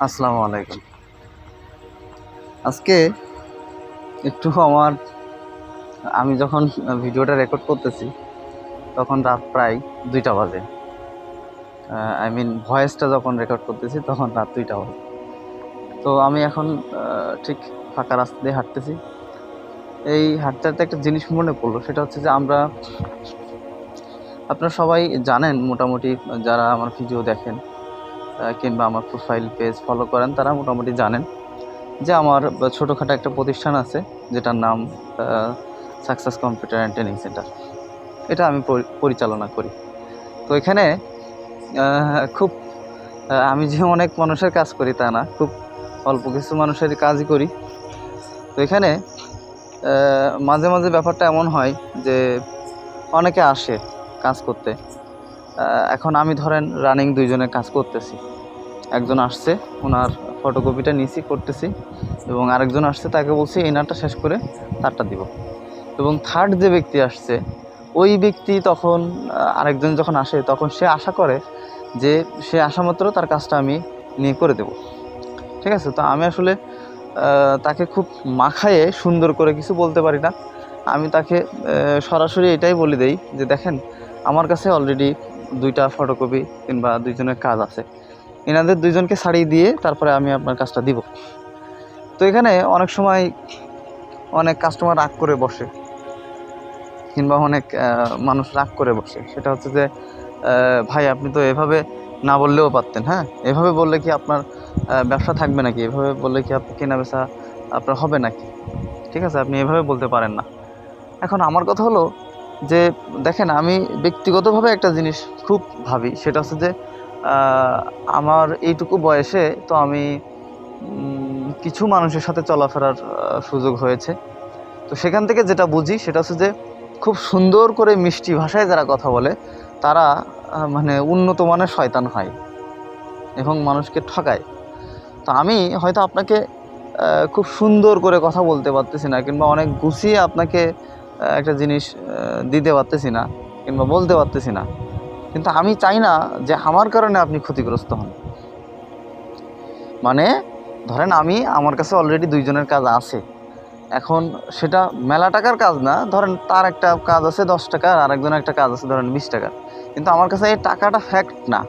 আসসালামু আলাইকুম। আজকে একটু আমি যখন ভিডিওটা রেকর্ড করতেছি তখন রাত প্রায় 2টা বাজে। ভয়েসটা যখন রেকর্ড করতেছি তখন রাত 2টা বাজে। তো আমি এখন ঠিক ফাঁকা রাস্তা দিয়ে হাঁটতেছি। এই হাঁটতে হাঁটতে একটা জিনিস মনে পড়লো, সেটা হচ্ছে যে আপনারা সবাই জানেন, মোটামুটি যারা আমার ভিডিও দেখেন কিংবা আমার প্রোফাইল পেজ ফলো করেন তারা মোটামুটি জানেন যে আমার ছোটোখাটো একটা প্রতিষ্ঠান আছে যেটার নাম success computer and training centre. এটা আমি পরিচালনা করি। তো এখানে খুব আমি যে অনেক মানুষের কাজ করি তা না, খুব অল্প কিছু মানুষের কাজই করি। তো এখানে মাঝে মাঝে ব্যাপারটা এমন হয় যে অনেকে আসে কাজ করতে। এখন আমি ধরেন রানিং 2জনের কাজ করতেছি। একজন আসছে, ওনার ফটোকপিটা নিয়েছি করতেছি, এবং আরেকজন আসছে, তাকে বলছি এনারটা শেষ করে তারটা দিব। এবং থার্ড যে ব্যক্তি আসছে, ওই ব্যক্তি তখন আরেকজন যখন আসে তখন সে আশা করে যে সে আসা মাত্র তার কাজটা আমি নিয়ে করে দেব। ঠিক আছে? তো আমি আসলে তাকে খুব মাখায়ে সুন্দর করে কিছু বলতে পারি না। আমি তাকে সরাসরি এটাই বলে দেই যে দেখেন, আমার কাছে অলরেডি 2টা ফটোকপি কিংবা 2জনের কাজ আছে, এনাদের 2জনকে ছাড়িয়ে দিয়ে তারপরে আমি আপনার কাজটা দিব। তো এখানে অনেক সময় অনেক কাস্টমার রাগ করে বসে কিংবা অনেক মানুষ রাগ করে বসে। সেটা হচ্ছে যে ভাই আপনি তো এভাবে না বললেও পারতেন। হ্যাঁ, এভাবে বললে কি আপনার ব্যবসা থাকবে নাকি? এভাবে বললে কি আপনার কেনা বেচা আপনার হবে নাকি? ঠিক আছে, আপনি এভাবে বলতে পারেন না। এখন আমার কথা হলো যে দেখেন, আমি ব্যক্তিগতভাবে একটা জিনিস খুব ভাবি, সেটা হচ্ছে যে আমার এইটুকু বয়সে তো আমি কিছু মানুষের সাথে চলাফেরার সুযোগ হয়েছে। তো সেখান থেকে যেটা বুঝি সেটা হচ্ছে যে খুব সুন্দর করে মিষ্টি ভাষায় যারা কথা বলে তারা মানে উন্নত মানের শয়তান হয় এবং মানুষকে ঠকায়। তো আমি হয়তো আপনাকে খুব সুন্দর করে কথা বলতে পারতেছি না, কিংবা অনেক গুছিয়ে আপনাকে একটা জিনিস দিতে পারতেছি না কিংবা বলতে পারতেছি না, কিন্তু আমি চাই না যে আমার কারণে আপনি ক্ষতিগ্রস্ত হন। মানে ধরেন আমার কাছে অলরেডি 2জনের কাজ আছে। এখন সেটা মেলা টাকার কাজ না, ধরেন তার একটা কাজ আছে 10 টাকা আর আরেকজনের একটা কাজ আছে ধরেন 20 টাকা, কিন্তু আমার কাছে এই টাকাটা ফ্যাক্ট না।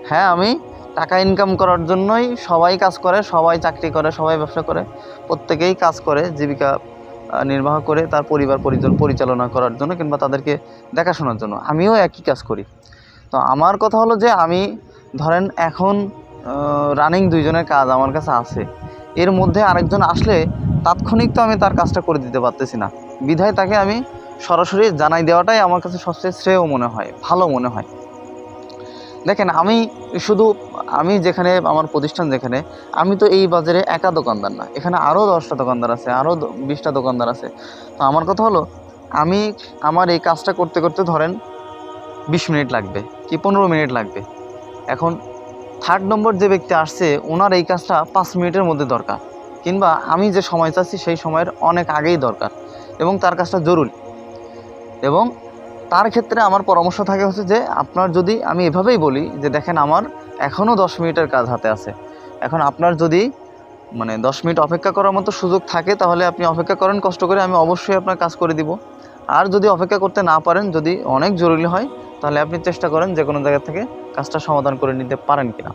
হ্যাঁ, আমি টাকা ইনকাম করার জন্যই সবাই কাজ করে, সবাই চাকরি করে, সবাই ব্যবসা করে, প্রত্যেকেই কাজ করে জীবিকা নির্বাহ করে তার পরিবার পরিজন পরিচালনা করার জন্য কিংবা তাদেরকে দেখাশোনার জন্য। আমিও একই কাজ করি। তো আমার কথা হলো যে আমি ধরেন এখন রানিং 2জনের কাজ আমার কাছে আছে, এর মধ্যে আরেকজন আসলে তাৎক্ষণিক তো আমি তার কাজটা করে দিতে পারতেছি না, বিধায় তাকে আমি সরাসরি জানাই দেওয়াটাই আমার কাছে সবচেয়ে শ্রেয় মনে হয়, ভালো মনে হয়। দেখেন, আমি যেখানে আমার প্রতিষ্ঠান, যেখানে আমি তো এই বাজারে একা দোকানদার না, এখানে আরও 10টা দোকানদার আছে, আরও 20টা দোকানদার আছে। তো আমার কথা হলো আমি আমার এই কাজটা করতে করতে ধরেন 20 মিনিট লাগবে কি 15 মিনিট লাগবে। এখন থার্ড নম্বর যে ব্যক্তি আসছে, ওনার এই কাজটা 5 মিনিটের মধ্যে দরকার, কিংবা আমি যে সময় চাচ্ছি সেই সময়ের অনেক আগেই দরকার, এবং তার কাজটা জরুরি। এবং তার ক্ষেত্রে আমার পরামর্শ থাকে হচ্ছে যে আপনার যদি আমি এভাবেই বলি যে দেখেন, আমার এখনও 10 মিনিটের কাজ হাতে আছে। এখন আপনার যদি 10 মিনিট অপেক্ষা করার মতো সুযোগ থাকে তাহলে আপনি অপেক্ষা করেন কষ্ট করে, আমি অবশ্যই আপনার কাজ করে দিব। আর যদি অপেক্ষা করতে না পারেন, যদি অনেক জরুরি হয়, তাহলে আপনি চেষ্টা করেন যে কোনো জায়গা থেকে কাজটা সমাধান করে নিতে পারেন কিনা।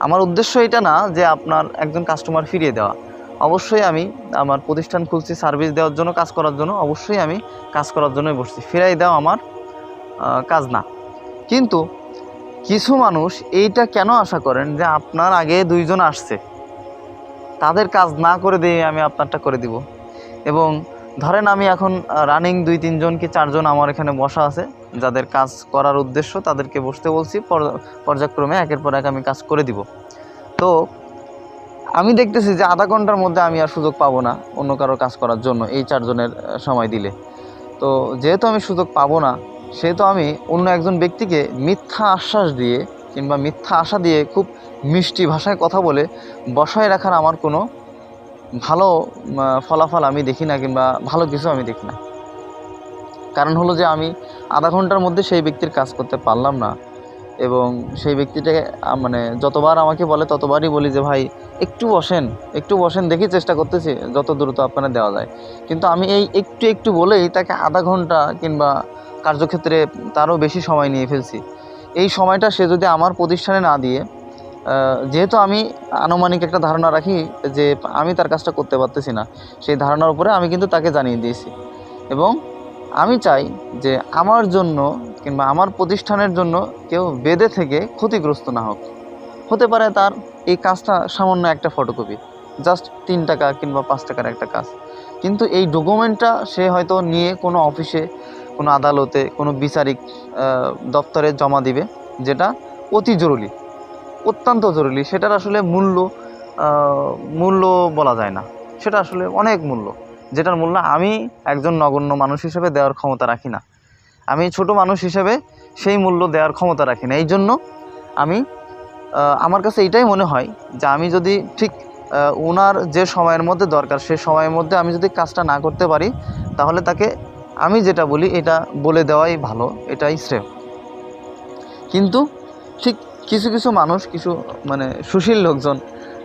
আমার উদ্দেশ্য এটা না যে আপনার একজন কাস্টমার ফিরিয়ে দেওয়া। অবশ্যই আমি আমার প্রতিষ্ঠান খুলছি সার্ভিস দেওয়ার জন্য, কাজ করার জন্য। অবশ্যই আমি কাজ করার জন্যই বসছি, ফিরাই দেওয়া আমার কাজ না। কিন্তু কিছু মানুষ এইটা কেন আশা করেন যে আপনার আগে 2জন আসছে, তাদের কাজ না করে দিয়ে আমি আপনারটা করে দিব। এবং ধরেন আমি এখন রানিং 2-3জন কি 4জন আমার এখানে বসা আছে, যাদের কাজ করার উদ্দেশ্য, তাদেরকে বসতে বলছি, পর্যায়ক্রমে একের পর এক আমি কাজ করে দিব। তো আমি দেখতেছি যে আধা ঘন্টার মধ্যে আমি আর সুযোগ পাবো না অন্য কারো কাজ করার জন্য এই 4জনের সময় দিলে। তো যেহেতু আমি সুযোগ পাবো না, সেহেতু আমি অন্য একজন ব্যক্তিকে মিথ্যা আশ্বাস দিয়ে কিংবা মিথ্যা আশা দিয়ে খুব মিষ্টি ভাষায় কথা বলে বসায় রাখার আমার কোনো ভালো ফলাফল আমি দেখি না, কিংবা ভালো কিছু আমি দেখি না। কারণ হলো যে আমি আধা ঘন্টার মধ্যে সেই ব্যক্তির কাজ করতে পারলাম না, এবং সেই ব্যক্তিটাকে মানে যতবার আমাকে বলে ততবারই বলি যে ভাই একটু বসেন, দেখি চেষ্টা করতেছি যত দ্রুত আপনারা দেওয়া যায়। কিন্তু আমি এই একটু বলেই তাকে আধা ঘন্টা কিংবা কার্যক্ষেত্রে তারও বেশি সময় নিয়ে ফেলছি। এই সময়টা সে যদি আমার প্রতিষ্ঠানে না দিয়ে, যেহেতু আমি আনুমানিক একটা ধারণা রাখি যে আমি তার কাজটা করতে পারতেছি না, সেই ধারণার উপরে আমি কিন্তু তাকে জানিয়ে দিয়েছি। এবং আমি চাই যে আমার জন্য কিংবা আমার প্রতিষ্ঠানের জন্য কেউ বেঁধে থেকে ক্ষতিগ্রস্ত না হোক। হতে পারে তার এই কাজটা সামান্য একটা ফটোকপি, জাস্ট 3 টাকা কিংবা 5 টাকার একটা কাজ, কিন্তু এই ডকুমেন্টটা সে হয়তো নিয়ে কোনো অফিসে, কোনো আদালতে, কোনো বিচারিক দপ্তরে জমা দিবে, যেটা অতি জরুরি, অত্যন্ত জরুরি। সেটার আসলে মূল্য বলা যায় না, সেটা আসলে অনেক মূল্য, যেটার মূল্য আমি একজন নগণ্য মানুষ হিসেবে দেওয়ার ক্ষমতা রাখি না। আমি ছোট মানুষ হিসেবে সেই মূল্য দেওয়ার ক্ষমতা রাখি না। এই জন্য আমি আমার কাছে এইটাই মনে হয় যে আমি যদি ঠিক ওনার যে সময়ের মধ্যে দরকার সে সময়ের মধ্যে আমি যদি কাজটা না করতে পারি, তাহলে তাকে আমি যেটা বলি এটা বলে দেওয়াই ভালো, এটাই শ্রেয়। কিন্তু ঠিক কিছু মানুষ, কিছু মানে সুশীল লোকজন,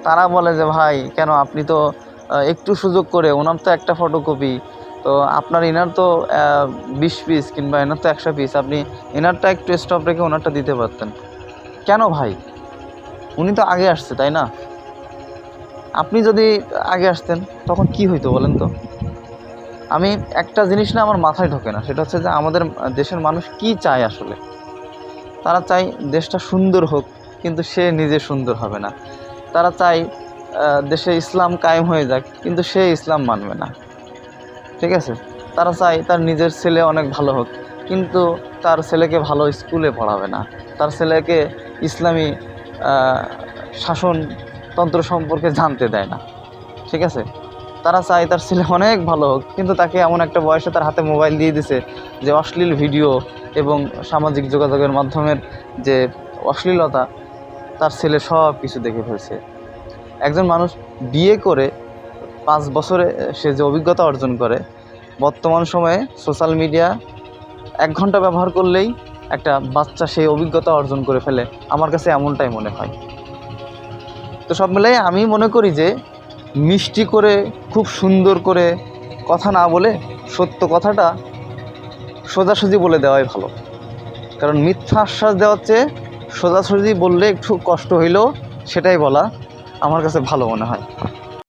তারা বলে যে ভাই কেন আপনি তো একটু সুযোগ করে, ওনার তো একটা ফটোকপি, তো আপনার এনার তো 20 পিস কিংবা এনার তো 100 পিস, আপনি এনারটা একটু স্টপ রেখে ওনারটা দিতে পারতেন। কেন ভাই? উনি তো আগে আসছে, তাই না? আপনি যদি আগে আসতেন তখন কি হইতো বলেন তো? আমি একটা জিনিস না আমার মাথায় ঢোকে না, সেটা হচ্ছে যে আমাদের দেশের মানুষ কি চায় আসলে। তারা চায় দেশটা সুন্দর হোক, কিন্তু সে নিজে সুন্দর হবে না। তারা চায় দেশে ইসলাম কায়েম হয়ে যাক, কিন্তু সে ইসলাম মানবে না। ঠিক আছে? তারা চায় তার নিজের ছেলে অনেক ভালো হোক, কিন্তু তার ছেলেকে ভালো স্কুলে পড়াবে না, তার ছেলেকে ইসলামী শাসনতন্ত্র সম্পর্কে জানতে দেয় না। ঠিক আছে? তারা চায় তার ছেলে অনেক ভালো হোক, কিন্তু তাকে এমন একটা বয়সে তার হাতে মোবাইল দিয়ে দিছে যে অশ্লীল ভিডিও এবং সামাজিক যোগাযোগের মাধ্যমের যে অশ্লীলতা, তার ছেলে সব কিছু দেখে ফেলছে। একজন মানুষ বিয়ে করে 5 বছরে সে যে অভিজ্ঞতা অর্জন করে, বর্তমান সময়ে সোশ্যাল মিডিয়া 1 ঘন্টা ব্যবহার করলেই একটা বাচ্চা সেই অভিজ্ঞতা অর্জন করে ফেলে। আমার কাছে এমনটাই মনে হয়। তো সব মিলাই আমি মনে করি যে মিষ্টি করে, খুব সুন্দর করে কথা না বলে সত্য কথাটা সোজাসুজি বলে দেওয়াই ভালো। কারণ মিথ্যা আশ্বাস দেওয়ার চেয়ে সোজাসুজি বললে একটু কষ্ট হইলেও সেটাই বলা আমার কাছে ভালো মনে হয়।